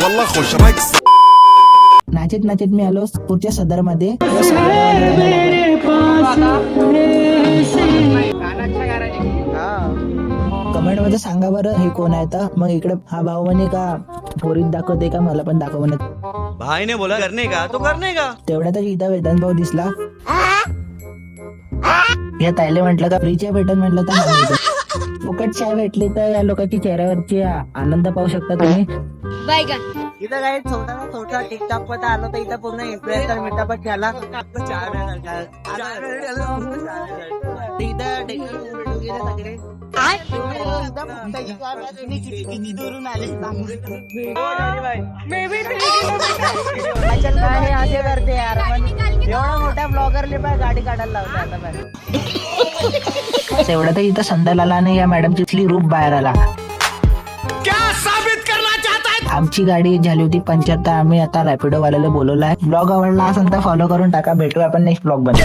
والله خوش رايك. नाचत नाचत मी आलो पुढच्या सदरमध्ये. कमेंट मध्ये सांगा बरं हे कोण आहे तर. मग इकडे हा भाऊ म्हणे का पोरीत दाखवते का, मला पण दाखव म्हणे. भाई ने बोला करने का तो करने का. तेवढ्यातच इथं वेदांत भाऊ दिसला. या ताईले म्हटलं का फ्रीच्या भेटन, म्हटलं तर हा भेटन. फुकट चाय भेटली तर या लोकांच्या चेहऱ्यावरची आनंद पाहू शकता तुम्ही. इथं काय छोटा टिकटॉक मध्ये आलो तर इथं पूर्ण इन्फ्लुएन्सर मीटअप केला. सगळे काय असे करते यार. एवढा मोठ्या ब्लॉगरले पण गाडी काढायला लावते आता पण. तेवढ्यात इथं संदल आला आणि या मॅडमची रूप बाहेर आला. आमची गाडी झाली होती पंक्चर, तर आम्ही आता रॅपिडो वाल्याला बोलवलाय. ब्लॉग आवडला असेल तर फॉलो करून टाका. भेटू आपण नेक्स्ट ब्लॉग मध्ये.